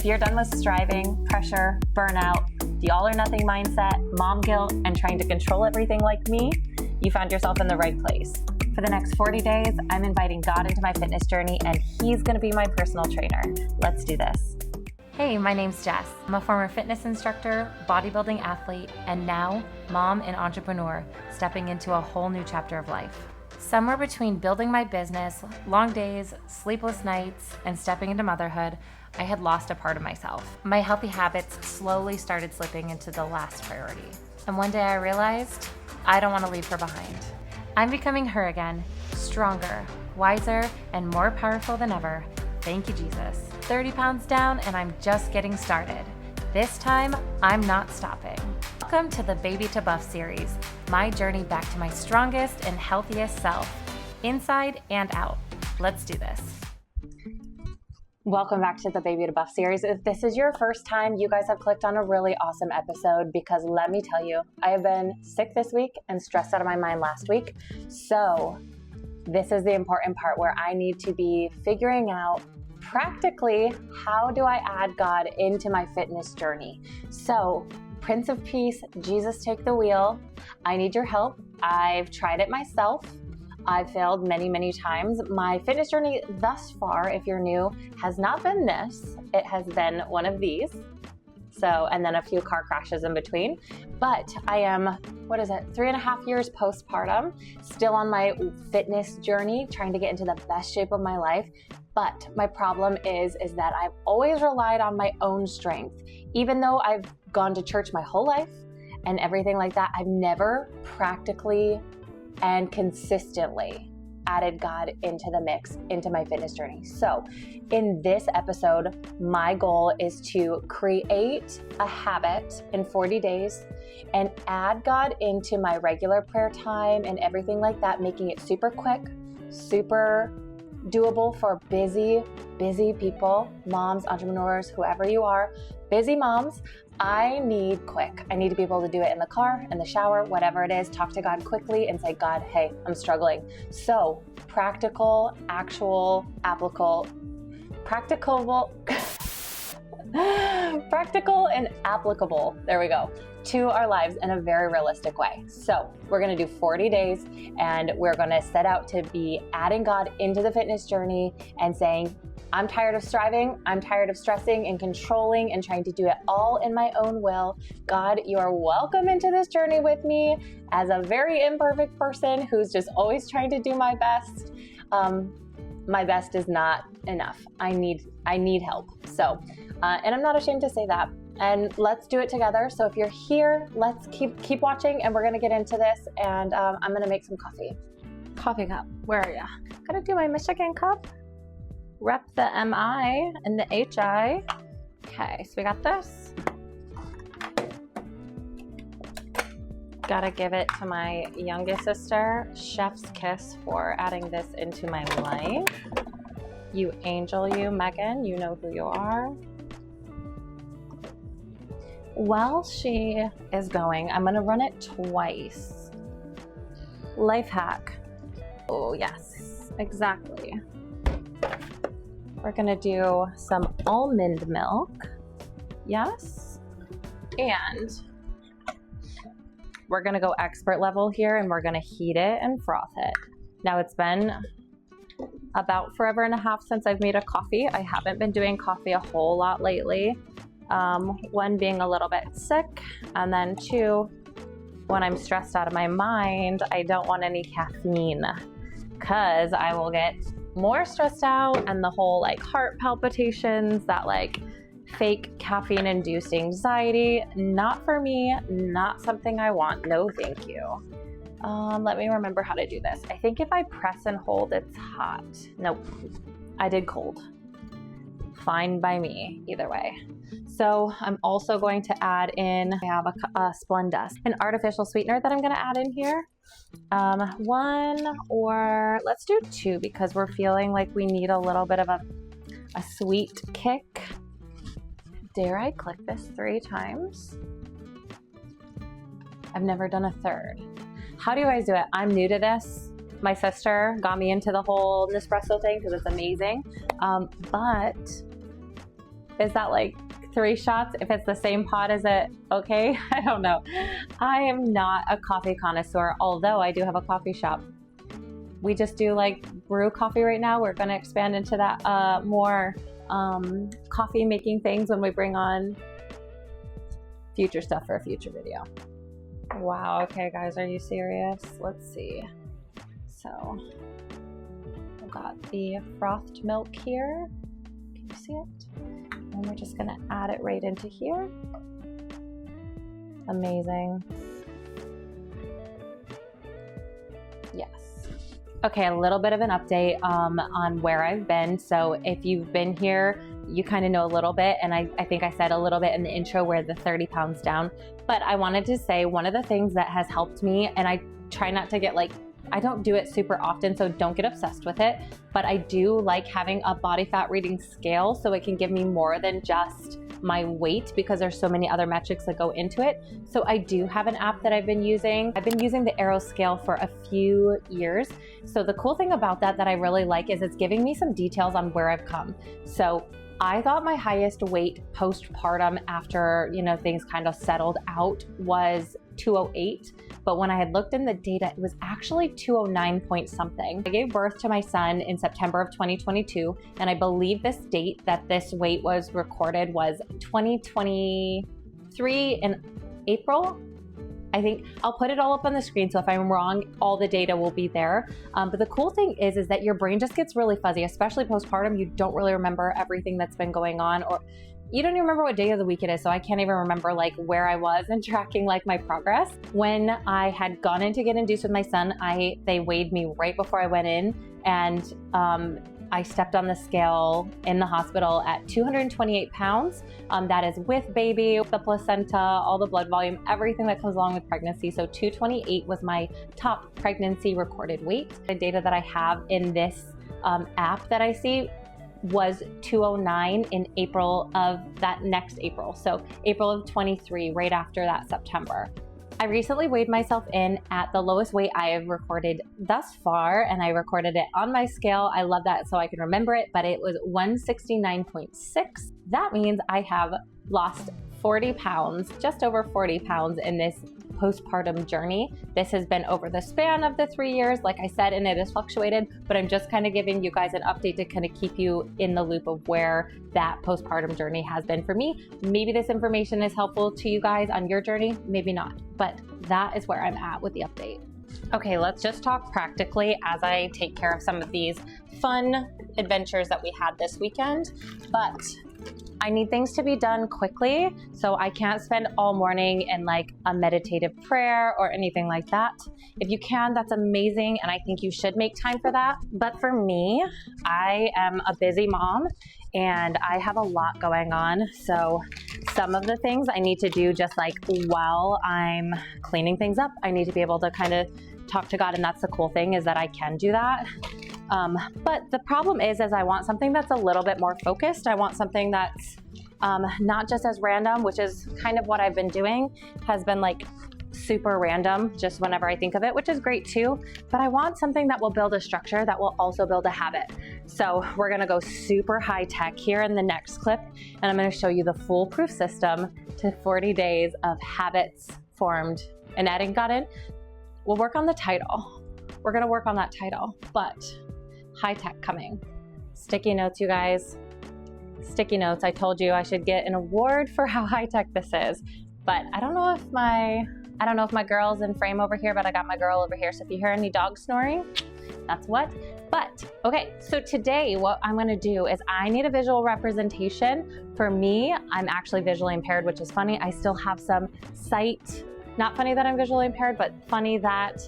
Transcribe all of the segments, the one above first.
If you're done with striving, pressure, burnout, the all or nothing mindset, mom guilt, and trying to control everything like me, you found yourself in the right place. For the next 40 days, I'm inviting God into my fitness journey, and He's going to be my personal trainer. Let's do this. Hey, my name's Jess. I'm a former fitness instructor, bodybuilding athlete, and now mom and entrepreneur, stepping into a whole new chapter of life. Somewhere between building my business, long days, sleepless nights, and stepping into motherhood, I had lost a part of myself. My healthy habits slowly started slipping into the last priority. And one day I realized I don't want to leave her behind. I'm becoming her again, stronger, wiser, and more powerful than ever. Thank you, Jesus. 30 pounds down, and I'm just getting started. This time, I'm not stopping. Welcome to the Baby to Buff series, my journey back to my strongest and healthiest self, inside and out. Let's do this. Welcome back to the Baby to Buff series. If this is your first time, you guys have clicked on a really awesome episode because let me tell you, I have been sick this week and stressed out of my mind last week. So this is the important part where I need to be figuring out practically how do I add God into my fitness journey. So Prince of Peace, Jesus, take the wheel. I need your help. I've tried it myself. I've failed many, many times. My fitness journey thus far, if you're new, has not been this. It has been one of these. So, and then a few car crashes in between. But I am, 3.5 years postpartum, still on my fitness journey, trying to get into the best shape of my life. But my problem is that I've always relied on my own strength. Even though I've gone to church my whole life and everything like that, I've never practically and consistently added God into the mix, into my fitness journey. So in this episode, my goal is to create a habit in 40 days and add God into my regular prayer time and everything like that, making it super quick, super doable for busy people, moms, entrepreneurs, whoever you are, busy moms. I need to be able to do it in the car, in the shower, whatever it is, talk to God quickly and say, God, hey, I'm struggling. So practical, actual, applicable, practical and applicable, there we go, to our lives in a very realistic way. So we're going to do 40 days and we're going to set out to be adding God into the fitness journey and saying, I'm tired of striving. I'm tired of stressing and controlling and trying to do it all in my own will. God, you are welcome into this journey with me as a very imperfect person who's just always trying to do my best. My best is not enough. I need help. So, and I'm not ashamed to say that. And let's do it together. So if you're here, let's keep watching and we're going to get into this. And I'm going to make some coffee. Coffee cup. Where are ya? Gotta do my Michigan cup. Rep the MI and the HI. Okay, so we got this. Gotta give it to my youngest sister. Chef's kiss for adding this into my life. You angel, you, Megan, you know who you are. While she is going, I'm gonna run it twice. Life hack. Oh yes, exactly. We're gonna do some almond milk, yes, and we're gonna go expert level here and we're gonna heat it and froth it. Now it's been about forever and a half since I've made a coffee. I haven't been doing coffee a whole lot lately. One, being a little bit sick, and then two, when I'm stressed out of my mind, I don't want any caffeine because I will get more stressed out and the whole like heart palpitations, that like fake caffeine induced anxiety. Not for me, not something I want. No, thank you. Let me remember how to do this. I think if I press and hold, it's hot. Nope, I did cold. Fine by me, either way. So I'm also going to add in, I have a Splenda, an artificial sweetener that I'm going to add in here. One, or let's do two because we're feeling like we need a little bit of a sweet kick. Dare I click this 3 times? I've never done a third. How do you guys do it? I'm new to this. My sister got me into the whole Nespresso thing because it's amazing. But Is that like 3 shots? If it's the same pot, is it okay? I don't know. I am not a coffee connoisseur, although I do have a coffee shop. We just do like brew coffee right now. We're going to expand into that more coffee making things when we bring on future stuff for a future video. Wow. Okay, guys, are you serious? Let's see. So I've got the frothed milk here. Can you see it? And we're just gonna add it right into here. Amazing. Yes. Okay, a little bit of an update on where I've been. So if you've been here, you kind of know a little bit, and I think I said a little bit in the intro where the 30 pounds down, but I wanted to say one of the things that has helped me, and I try not to get like, I don't do it super often, so don't get obsessed with it, but I do like having a body fat reading scale so it can give me more than just my weight, because there's so many other metrics that go into it. So I do have an app that I've been using. I've been using the Arrow scale for a few years. So the cool thing about that I really like is it's giving me some details on where I've come. So I thought my highest weight postpartum after, things kind of settled out was 208. But when I had looked in the data, it was actually 209 point something. I gave birth to my son in September of 2022. And I believe this date that this weight was recorded was 2023 in April. I think I'll put it all up on the screen, so if I'm wrong, all the data will be there. But the cool thing is that your brain just gets really fuzzy, especially postpartum. You don't really remember everything that's been going on, or you don't even remember what day of the week it is. So I can't even remember like where I was and tracking like my progress. When I had gone in to get induced with my son, they weighed me right before I went in, and I stepped on the scale in the hospital at 228 pounds. That is with baby, the placenta, all the blood volume, everything that comes along with pregnancy. So 228 was my top pregnancy recorded weight. The data that I have in this app that I see was 209 in April of that next April. So April of 23, right after that September. I recently weighed myself in at the lowest weight I have recorded thus far, and I recorded it on my scale. I love that so I can remember it, but it was 169.6. That means I have lost 40 pounds, just over 40 pounds in this postpartum journey. This has been over the span of the 3 years, like I said, and it has fluctuated, but I'm just kind of giving you guys an update to kind of keep you in the loop of where that postpartum journey has been for me. Maybe this information is helpful to you guys on your journey, maybe not, but that is where I'm at with the update. Okay, let's just talk practically as I take care of some of these fun adventures that we had this weekend, but I need things to be done quickly, so I can't spend all morning in like a meditative prayer or anything like that. If you can, that's amazing, and I think you should make time for that. But for me, I am a busy mom and I have a lot going on. So some of the things I need to do just like while I'm cleaning things up, I need to be able to kind of talk to God, and that's the cool thing is that I can do that. But the problem is I want something that's a little bit more focused. I want something that's not just as random, which is kind of what I've been doing, has been like super random just whenever I think of it, which is great too. But I want something that will build a structure that will also build a habit. So we're gonna go super high tech here in the next clip, and I'm gonna show you the foolproof system to 40 days of habits formed and adding God in. We'll work on the title. We're gonna work on that title, but high tech coming. Sticky notes, you guys. Sticky notes. I told you I should get an award for how high tech this is, but I don't know if my girl's in frame over here, but I got my girl over here. So if you hear any dog snoring, that's what. But okay, so today what I'm gonna do is I need a visual representation. For me, I'm actually visually impaired, which is funny. I still have some sight, not funny that I'm visually impaired, but funny that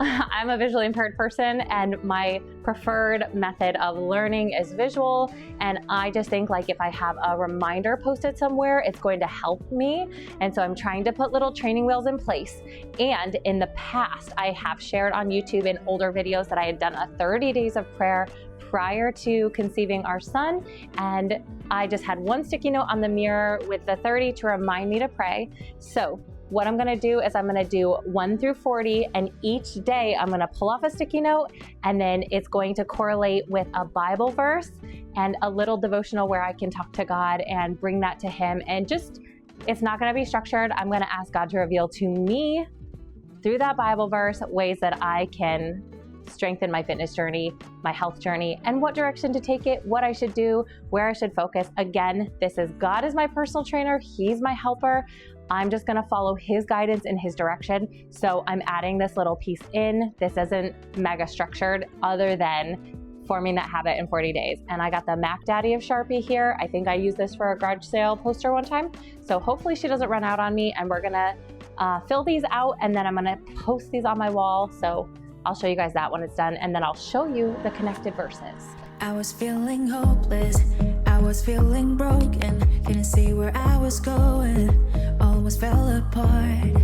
I'm a visually impaired person, and my preferred method of learning is visual. And I just think like if I have a reminder posted somewhere, it's going to help me. And so I'm trying to put little training wheels in place. And in the past, I have shared on YouTube in older videos that I had done a 30 days of prayer prior to conceiving our son. And I just had one sticky note on the mirror with the 30 to remind me to pray. So what I'm gonna do is I'm gonna do 1 through 40, and each day I'm gonna pull off a sticky note, and then it's going to correlate with a Bible verse and a little devotional where I can talk to God and bring that to Him. And just, it's not going to be structured. I'm going to ask God to reveal to me through that Bible verse ways that I can strengthen my fitness journey, my health journey, and what direction to take it, what I should do, where I should focus. Again, this is God is my personal trainer. He's my helper. I'm just going to follow His guidance and His direction. So I'm adding this little piece in. This isn't mega structured other than forming that habit in 40 days. And I got the Mac Daddy of Sharpie here. I think I used this for a garage sale poster one time. So hopefully she doesn't run out on me, and we're going to fill these out, and then I'm going to post these on my wall. So I'll show you guys that when it's done, and then I'll show you the connected verses. I was feeling hopeless, I was feeling broken, couldn't see where I was going, almost fell apart.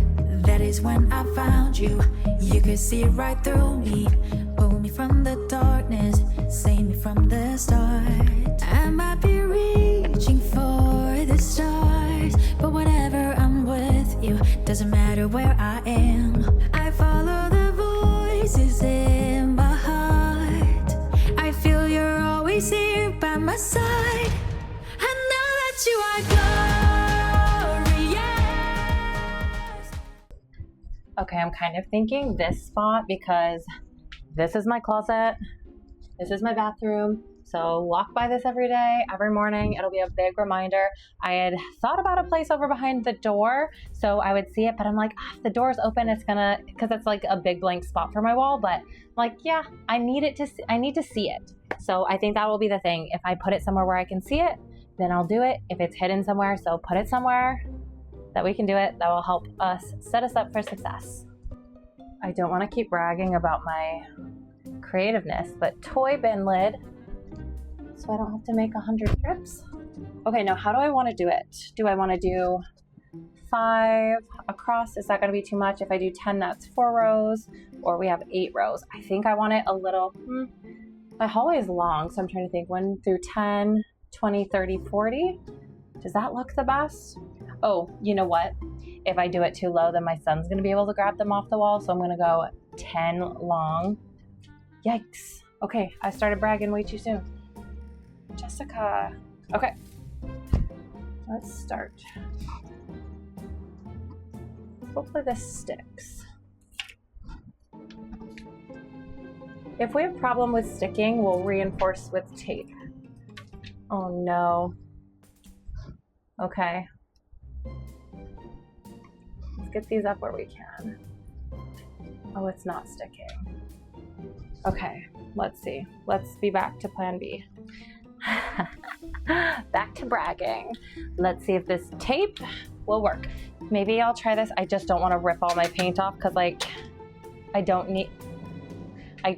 That is when I found you, you could see right through me, pull me from the darkness, save me from the start. I might be reaching for the stars, but whenever I'm with you, doesn't matter where I am. I follow the voices in my heart, I feel you're always here by my side. I know that you are glorious. Okay, I'm kind of thinking this spot because this is my closet, this is my bathroom. So walk by this every day, every morning. It'll be a big reminder. I had thought about a place over behind the door so I would see it, but I'm like, if the door's open, it's gonna, because it's like a big blank spot for my wall. But I'm like, yeah, I need to see it. So I think that will be the thing. If I put it somewhere where I can see it, then I'll do it. If it's hidden somewhere, so put it somewhere that we can do it. That will help us set us up for success. I don't want to keep bragging about my creativeness, but toy bin lid, so I don't have to make 100 trips. Okay, now how do I want to do it? Do I want to do 5 across? Is that going to be too much? If I do 10, that's 4 rows, or we have 8 rows. I think I want it a little, my hallway is long, so I'm trying to think 1 through 10, 20, 30, 40. Does that look the best? Oh, you know what? If I do it too low, then my son's going to be able to grab them off the wall, so I'm going to go 10 long. Yikes. Okay, I started bragging way too soon. Jessica. Okay, let's start. Hopefully this sticks. If we have a problem with sticking, we'll reinforce with tape. Oh no. Okay. Let's get these up where we can. Oh, it's not sticking. Okay, let's see. Let's be back to plan B. Back to bragging. Let's see if this tape will work. Maybe I'll try this. I just don't want to rip all my paint off because like I don't need a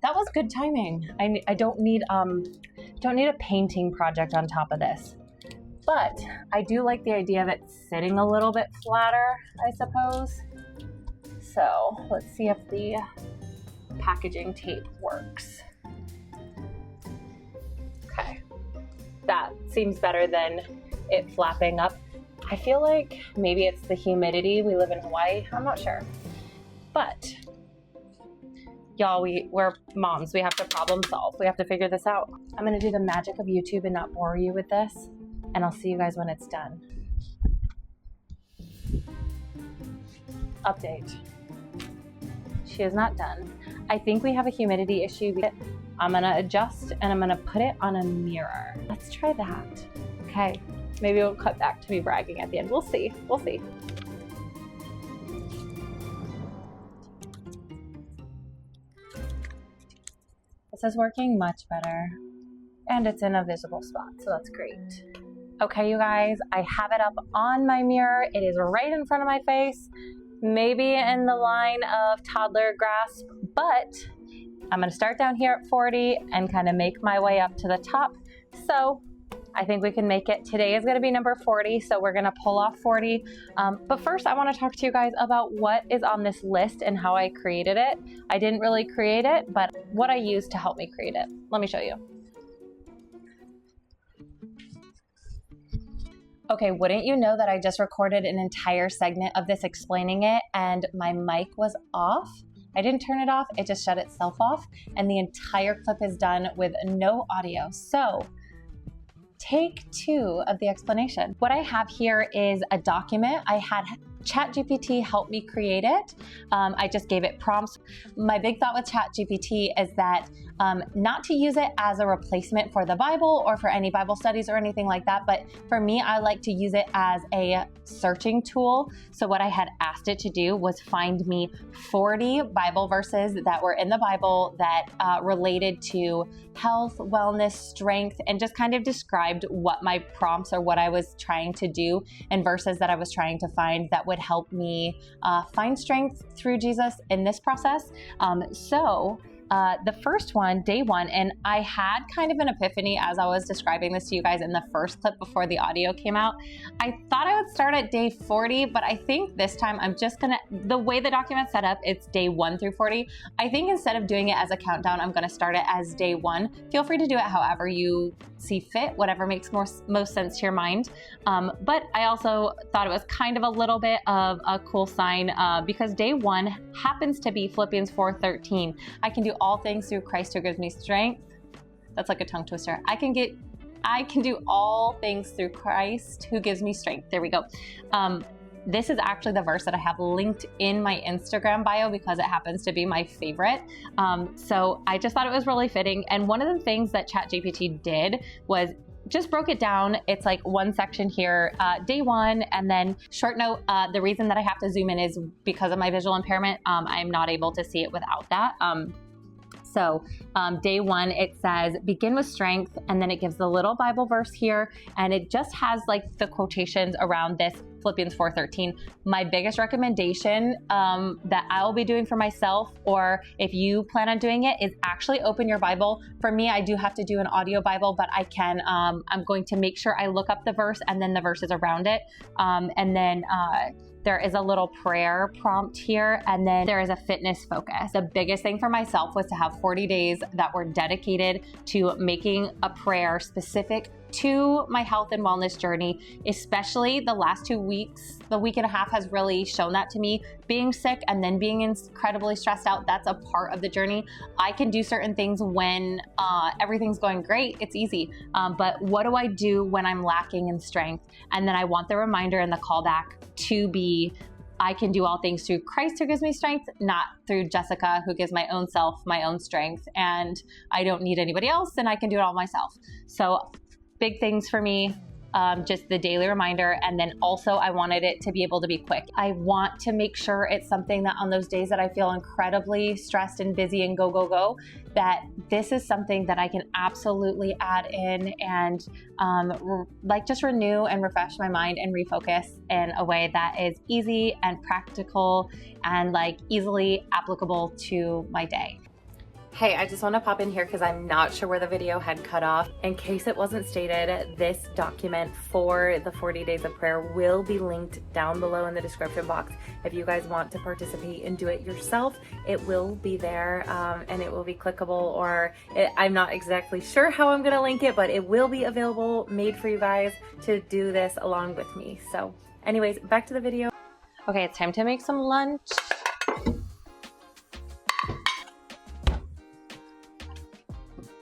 that was good timing. I don't need a painting project on top of this. But I do like the idea of it sitting a little bit flatter, I suppose. So let's see if the packaging tape works. Okay, that seems better than it flapping up. I feel like maybe it's the humidity. We live in Hawaii. I'm not sure. But y'all, we're moms. We have to problem solve. We have to figure this out. I'm gonna do the magic of YouTube and not bore you with this. And I'll see you guys when it's done. Update. She is not done. I think we have a humidity issue. I'm gonna adjust and I'm gonna put it on a mirror. Let's try that. Okay, maybe we'll cut back to me bragging at the end. We'll see, we'll see. This is working much better. And it's in a visible spot, so that's great. Okay, you guys, I have it up on my mirror. It is right in front of my face, maybe in the line of toddler grasp, but I'm gonna start down here at 40 and kind of make my way up to the top. So I think we can make it. Today is gonna be number 40, so we're gonna pull off 40. But first I wanna talk to you guys about what is on this list and how I created it. I didn't really create it, but what I used to help me create it. Let me show you. Okay, wouldn't you know that I just recorded an entire segment of this explaining it and my mic was off? I didn't turn it off, it just shut itself off, and the entire clip is done with no audio. So take 2 of the explanation. What I have here is a document. I had ChatGPT help me create it. I just gave it prompts. My big thought with ChatGPT is that not to use it as a replacement for the Bible or for any Bible studies or anything like that, but for me, I like to use it as a searching tool. So what I had asked it to do was find me 40 Bible verses that were in the Bible that related to health, wellness, strength, and just kind of described what my prompts or what I was trying to do and verses that I was trying to find that would help me find strength through Jesus in this process. The first one, day 1, and I had kind of an epiphany as I was describing this to you guys in the first clip before the audio came out. I thought I would start at day 40, but I think this time I'm just gonna, the way the document's set up, it's day 1 through 40. I think instead of doing it as a countdown, I'm gonna start it as day 1. Feel free to do it however you see fit, whatever makes most sense to your mind. But I also thought it was kind of a little bit of a cool sign because day 1 happens to be Philippians 4:13. I can do all things through Christ who gives me strength. That's like a tongue twister. I can do all things through Christ who gives me strength. There we go. This is actually the verse that I have linked in my Instagram bio because it happens to be my favorite. So I just thought it was really fitting. And one of the things that ChatGPT did was just broke it down. It's like one section here, day 1, and then short note, the reason that I have to zoom in is because of my visual impairment. I'm not able to see it without that. So day 1, it says, begin with strength, and then it gives the little Bible verse here, and it just has like the quotations around this Philippians 4:13. My biggest recommendation that I'll be doing for myself, or if you plan on doing it, is actually open your Bible. For me, I do have to do an audio Bible, but I can, I'm going to make sure I look up the verse and then the verses around it. And then there is a little prayer prompt here, and then there is a fitness focus. The biggest thing for myself was to have 40 days that were dedicated to making a prayer specific to my health and wellness journey, especially the last 2 weeks. The week and a half has really shown that to me. Being sick and then being incredibly stressed out, that's a part of the journey. I can do certain things when everything's going great, it's easy. But what do I do when I'm lacking in strength? And then I want the reminder and the callback to be, I can do all things through Christ who gives me strength, not through Jessica who gives my own self my own strength, and I don't need anybody else, and I can do it all myself. So big things for me, just the daily reminder. And then also I wanted it to be able to be quick. I want to make sure it's something that on those days that I feel incredibly stressed and busy and go, that this is something that I can absolutely add in and like just renew and refresh my mind and refocus in a way that is easy and practical and like easily applicable to my day. Hey, I just want to pop in here because I'm not sure where the video had cut off. In case it wasn't stated, this document for the 40 days of prayer will be linked down below in the description box. If you guys want to participate and do it yourself, it will be there and it will be clickable, or I'm not exactly sure how I'm going to link it, but it will be available, made for you guys to do this along with me. So anyways, back to the video. Okay, it's time to make some lunch.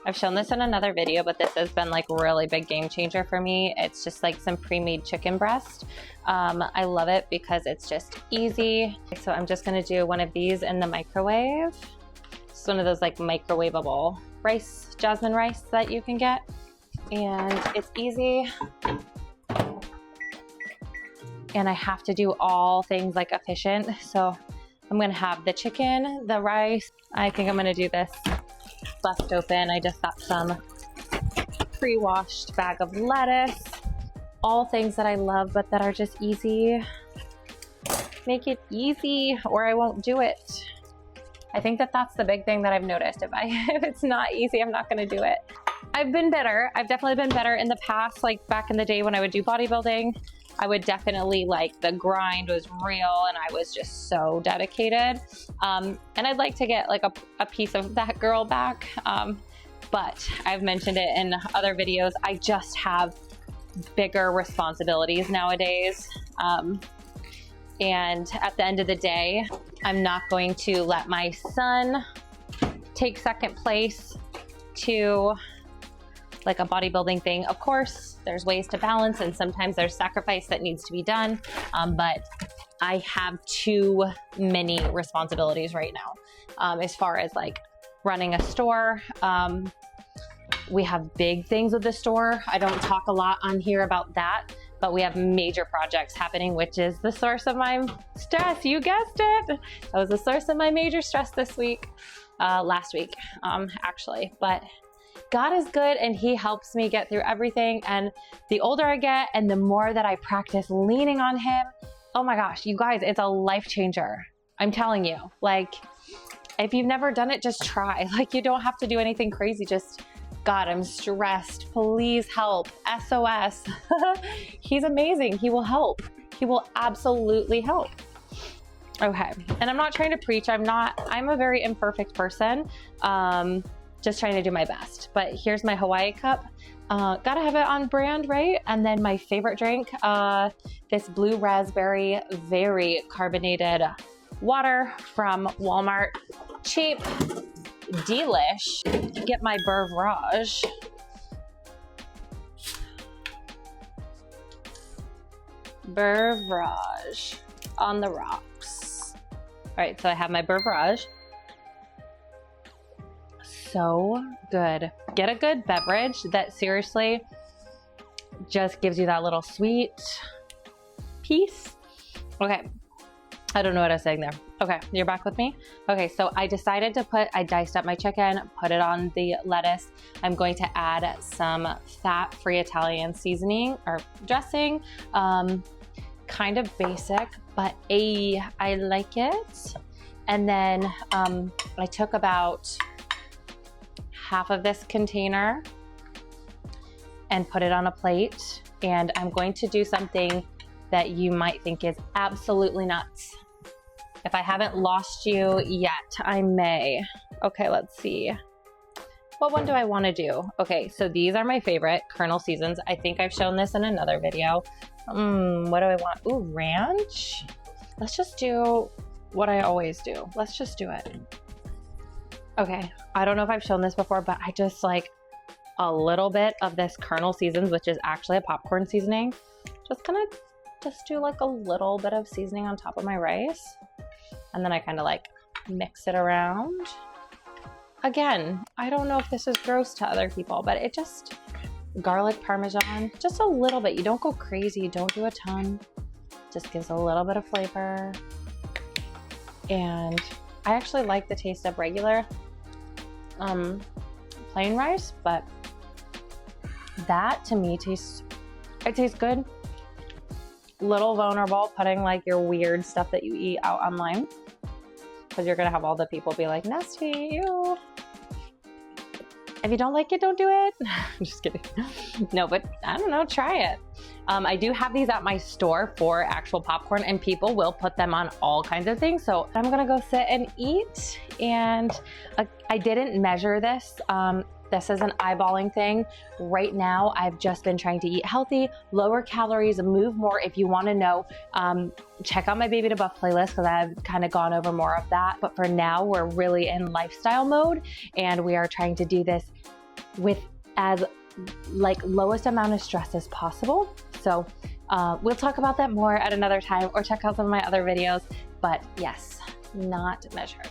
I've shown this in another video, but this has been like a really big game changer for me. It's just like some pre-made chicken breast. I love it because it's just easy. So I'm just gonna do one of these in the microwave. It's one of those like microwavable rice, jasmine rice that you can get. And it's easy. And I have to do all things like efficient. So I'm gonna have the chicken, the rice. I think I'm gonna do this left open. I just got some pre-washed bag of lettuce. All things that I love, but that are just easy. Make it easy or I won't do it. I think that that's the big thing that I've noticed. If it's not easy, I'm not gonna do it. I've been better. I've definitely been better in the past, like back in the day when I would do bodybuilding. I would definitely like the grind was real and I was just so dedicated. And I'd like to get like a piece of that girl back. But I've mentioned it in other videos. I just have bigger responsibilities nowadays. And at the end of the day, I'm not going to let my son take second place to like a bodybuilding thing. Of course, there's ways to balance and sometimes there's sacrifice that needs to be done. But I have too many responsibilities right now. As far as like running a store, we have big things with the store. I don't talk a lot on here about that, but we have major projects happening, which is the source of my stress. You guessed it. That was the source of my major stress this week, last week, actually. But God is good and He helps me get through everything. And the older I get and the more that I practice leaning on Him, oh my gosh, you guys, it's a life changer. I'm telling you, like, if you've never done it, just try. Like, you don't have to do anything crazy. Just, God, I'm stressed. Please help. SOS. He's amazing. He will help. He will absolutely help. Okay. And I'm not trying to preach. I'm a very imperfect person. Just trying to do my best. But here's my Hawaii cup. Gotta have it on brand, right? And then my favorite drink, this blue raspberry, very carbonated water from Walmart. Cheap, delish. Get my beverage. Beverage on the rocks. All right, so I have my beverage. So good. Get a good beverage that seriously just gives you that little sweet piece. Okay. I don't know what I was saying there. Okay, you're back with me? Okay, so I decided to I diced up my chicken, put it on the lettuce. I'm going to add some fat-free Italian seasoning or dressing. Kind of basic, but I like it. And then I took about half of this container and put it on a plate. And I'm going to do something that you might think is absolutely nuts. If I haven't lost you yet, I may. Okay, let's see. What one do I want to do? Okay, so these are my favorite Kernel Seasons. I think I've shown this in another video. What do I want? Ooh, ranch. Let's just do what I always do. Let's just do it. Okay, I don't know if I've shown this before, but I just like a little bit of this Kernel Seasons, which is actually a popcorn seasoning. Just gonna do like a little bit of seasoning on top of my rice. And then I kind of like mix it around. Again, I don't know if this is gross to other people, but it just, garlic parmesan, just a little bit. You don't go crazy, don't do a ton. Just gives a little bit of flavor. And I actually like the taste of regular plain rice, but that to me tastes good. Little vulnerable putting like your weird stuff that you eat out online, because you're gonna have all the people be like, nasty, ew. If you don't like it, don't do it. I'm just kidding. No, but I don't know, try it. I do have these at my store for actual popcorn, and people will put them on all kinds of things. So I'm gonna go sit and eat. And I didn't measure this. This is an eyeballing thing. Right now, I've just been trying to eat healthy, lower calories, move more. If you want to know, check out my Baby to Buff playlist, because I've kind of gone over more of that. But for now, we're really in lifestyle mode, and we are trying to do this with as like lowest amount of stress as possible. So we'll talk about that more at another time, or check out some of my other videos. But yes, not measured.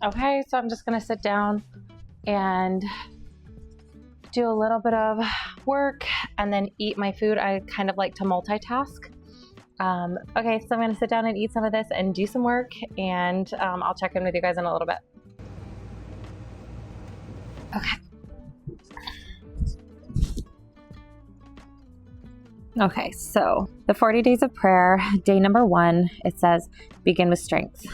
Okay, so I'm just gonna sit down and do a little bit of work and then eat my food. I kind of like to multitask. Okay, so I'm gonna sit down and eat some of this and do some work, and I'll check in with you guys in a little bit. Okay, so the 40 days of prayer, day number 1, it says, begin with strength.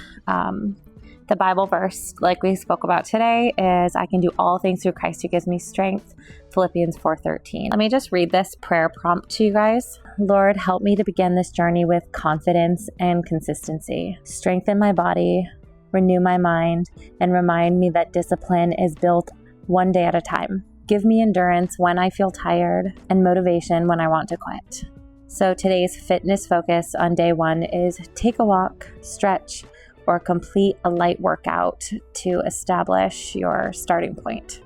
The Bible verse, like we spoke about today, is I can do all things through Christ who gives me strength, Philippians 4:13. Let me just read this prayer prompt to you guys. Lord, help me to begin this journey with confidence and consistency. Strengthen my body, renew my mind, and remind me that discipline is built one day at a time. give me endurance when I feel tired, and motivation when I want to quit. So today's fitness focus on day 1 is take a walk, stretch, or complete a light workout to establish your starting point.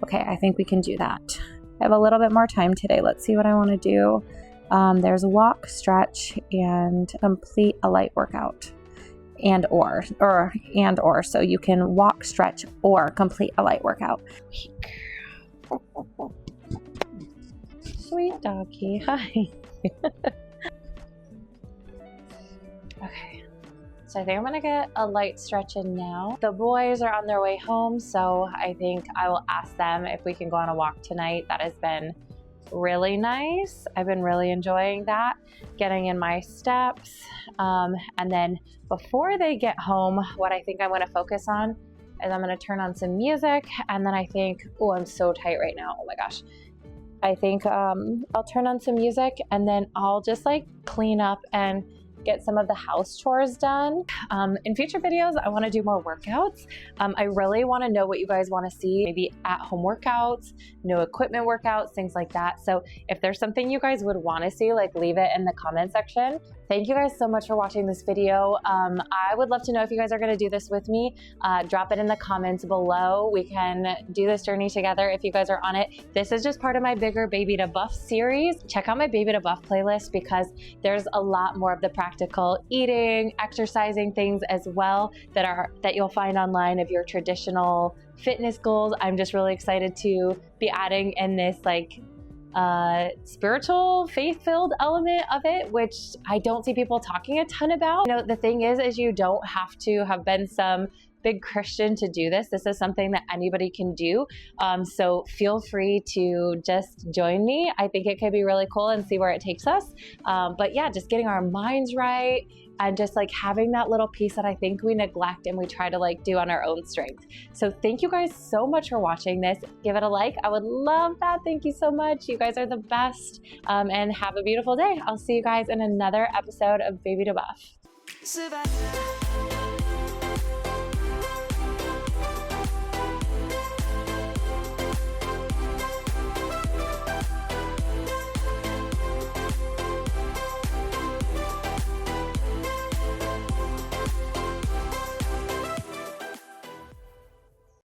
Okay, I think we can do that. I have a little bit more time today. Let's see what I want to do. There's a walk, stretch, and complete a light workout. And or. So you can walk, stretch, or complete a light workout. Sweet doggy. Hi. Okay. So I think I'm going to get a light stretch in now. The boys are on their way home, so I think I will ask them if we can go on a walk tonight. That has been really nice. I've been really enjoying that, getting in my steps. And then before they get home, what I think I'm going to focus on is I'm going to turn on some music. And then I think, oh, I'm so tight right now. Oh my gosh. I think I'll turn on some music and then I'll just like clean up and get some of the house chores done. In future videos, I want to do more workouts. I really want to know what you guys want to see, maybe at-home workouts, no equipment workouts, things like that. So if there's something you guys would want to see, like leave it in the comment section. Thank you guys so much for watching this video. I would love to know if you guys are going to do this with me. Drop it in the comments below. We can do this journey together if you guys are on it. This is just part of my bigger Baby to Buff series. Check out my Baby to Buff playlist because there's a lot more of the practical eating, exercising things as well that you'll find online of your traditional fitness goals. I'm just really excited to be adding in this like spiritual, faith-filled element of it, which I don't see people talking a ton about. You know, the thing is you don't have to have been some big Christian to do this. This is something that anybody can do. So feel free to just join me. I think it could be really cool and see where it takes us. But yeah, just getting our minds right and just like having that little piece that I think we neglect and we try to like do on our own strength. So thank you guys so much for watching this. Give it a like. I would love that. Thank you so much. You guys are the best. And have a beautiful day. I'll see you guys in another episode of Baby to Buff.